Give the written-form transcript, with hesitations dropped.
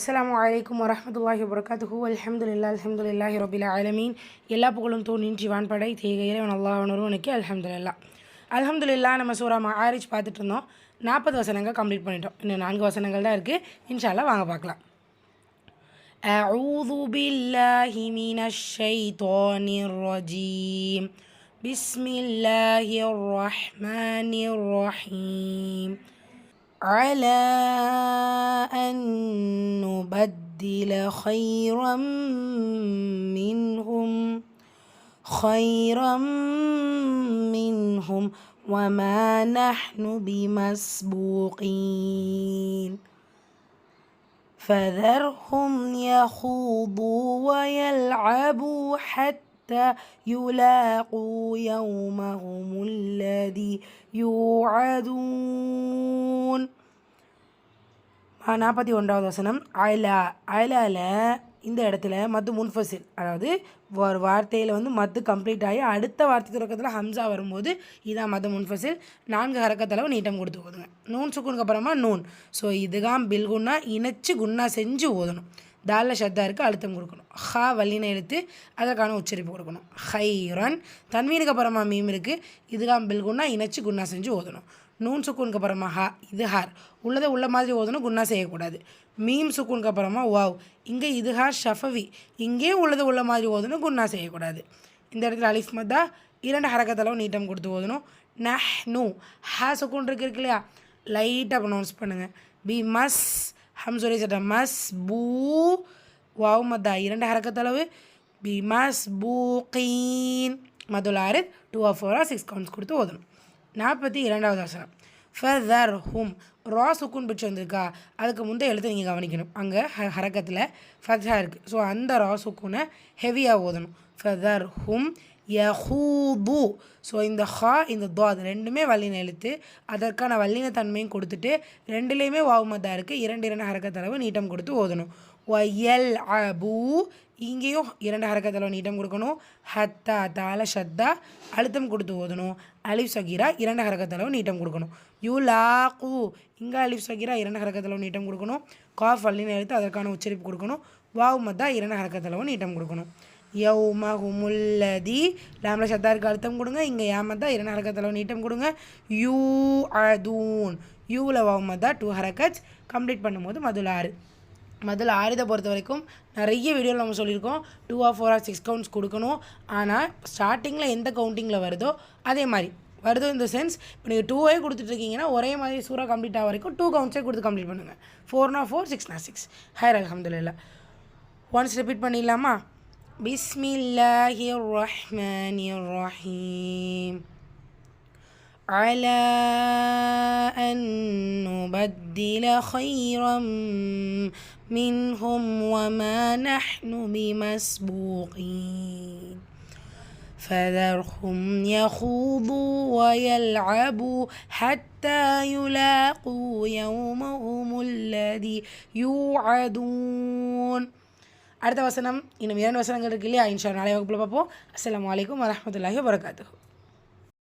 அஸ்ஸலாமு அலைக்கும் வரஹ்மத்துல்லாஹி வபரகாத்துஹு அல்ஹம்துலில்லாஹி ரபில் ஆலமீன். எல்லா புகழும் தோன்றின்றி வான்படை தேகையிலே அல்லாஹ் ஒருவனுக்கு அல்ஹம்துலில்லாஹ். நம்ம சூரா மஆரிஜ் பார்த்துட்டு இருந்தோம். 40 வசனங்கள் கம்ப்ளீட் பண்ணிட்டோம். இன்னும் 4 வசனங்கள் தான் இருக்குது. இன்ஷா அல்லாஹ் வாங்க பார்க்கலாம். அஊது பில்லாஹி மினஷ் ஷைத்தானிர் ரஜீம். பிஸ்மில்லாஹிர் ரஹ்மானிர் ரஹீம். على أن نبدل خيرا منهم وما نحن بمسبوقين فذرهم يخوضوا ويلعبوا حتى يلاقوا يومهم الذي يوعدون. 41வது வசனம். அயலால இந்த இடத்துல மத்து முன்ஃபசில், அதாவது ஒரு வார்த்தையில் மத்து கம்ப்ளீட் ஆகி அடுத்த வார்த்தை தொடக்கத்தில் ஹம்சா வரும்போது இதான் மத்து முன்ஃபசில். 4 ஹரக்கத்தளவு நீட்டம் கொடுத்து ஓதுங்க. நூன் சுக்குனுக்கு அப்புறமா நூன். ஸோ இதுதான் பில்குன்னா இணைச்சி குன்னா செஞ்சு ஓதணும். தாலில் ஷத்தா இருக்குது, அழுத்தம் கொடுக்கணும். ஹா வல்லின எழுத்து, அதற்கான உச்சரிப்பு கொடுக்கணும். ஹைரன் தன்வீனுக்கு அப்புறமா மீம் இருக்குது, இதுதான் பில்குன்னா இணைச்சி குன்னா செஞ்சு ஓதணும். நூன் சுக்குனுக்கு அப்புறமா ஹா, இது ஹார் உள்ளதை உள்ள மாதிரி ஓதணும், குன்னா செய்யக்கூடாது. மீம் சுக்குனுக்கு அப்புறமா வாவ், இங்கே இது ஹார் ஷஃபவி, இங்கே உள்ளது உள்ள மாதிரி ஓதணும், குன்னா செய்யக்கூடாது. இந்த இடத்துல அலிஃப் மத்தா 2 ஹரக்கத்தளவு நீட்டம் கொடுத்து ஓதணும். நஹ்னு ஹா சுக்குன் இருக்கு இல்லையா, லைட்டாக ப்ரொனவுன்ஸ் பண்ணுங்கள். பி மஸ் ஹம்சொலி சட்ட மஸ் பூ வாவ் மத்தா 2 ஹரக்கத்தளவு. பி மஸ் பூகீன் மதுல் ஆரித் 2 or 4 or 6 கவுண்ட்ஸ் கொடுத்து ஓதணும். 42வது வசனம். ஃபதர் ஹும் ரா சுக்குன் பிடிச்சி வந்திருக்கா, அதுக்கு முந்தைய எழுத்து நீங்கள் கவனிக்கணும். அங்கே ஹரக்கத்தில் ஃபத்ஹா இருக்குது. ஸோ அந்த ரா சுக்குனை ஹெவியாக ஓதணும். ஃபதர் ஹும் யஹூது. ஸோ இந்த ஹா இந்த துவா அது ரெண்டுமே வல்லின எழுத்து, அதற்கான வல்லின தன்மையும் கொடுத்துட்டு ரெண்டுலேயுமே வாவுமதாக இருக்குது. 2 ஹரக்கத்தளவு நீட்டம் கொடுத்து ஓதணும். ஒயல் அபு, இங்கேயும் 2 ஹரக்கத்தளவு நீட்டம் கொடுக்கணும். ஹத்தா தால ஷத்தா அழுத்தம் கொடுத்து ஓதணும். அலிஃப் சகீரா 2 ஹரக்கத்தளவு நீட்டம் கொடுக்கணும். யுலாகு, இங்கே அலிஃப் சகீரா 2 ஹரக்கத்தளவு நீட்டம் கொடுக்கணும். காஃப் வல்லின எழுத்து, அதற்கான உச்சரிப்பு கொடுக்கணும். வாவுமத்தா 2 ஹரக்கத்தளவு நீட்டம் கொடுக்கணும். யௌமஹுமுல்லதி லாம்ல ஷத்தாருக்கு அழுத்தம் கொடுங்க. இங்கே யாமத்தா 2 ஹரக்கத்தளவு நீட்டம் கொடுங்க. யூ அதூன் யூவில் வாவுமத்தா 2 ஹரக்கத் கம்ப்ளீட் பண்ணும்போது மதுல் ஆரிதை பொறுத்த வரைக்கும் நிறைய வீடியோவில் நம்ம சொல்லியிருக்கோம். 2 or 4 or 6 கவுண்ட்ஸ் கொடுக்கணும். ஆனால் ஸ்டார்டிங்கில் எந்த கவுண்டிங்கில் வருதோ அதே மாதிரி வருதோ. இந்த சென்ஸ் இப்போ நீங்கள் 2 கொடுத்துட்ருக்கீங்கன்னா ஒரே மாதிரி சூறா கம்ப்ளீட் ஆக வரைக்கும் 2 கவுண்ட்ஸே கொடுத்து கம்ப்ளீட் பண்ணுங்கள். 4 4 6 6 ஹைர் அல்ஹம்துலில்லாஹ். ஒன்ஸ் ரிப்பீட் பண்ணிடலாமா? பிஸ்மில்லாஹிர் ரஹ்மானிர் ரஹீம். على أن نبدل خيرا منهم وما نحن بمسبوقين فذرهم يخوضوا ويلعبوا حتى يلاقوا يومهم الذي يوعدون. அடுத்த வசனம் இன்னும் 2 வசனங்கள் இருக்கு இல்லையா, இன்ஷா அல்லாஹ் நாளை வகுப்பில் பார்ப்போம். அஸ்ஸலாமு அலைக்கும் வரஹ்மத்துல்லாஹி வபரகாத்துஹு.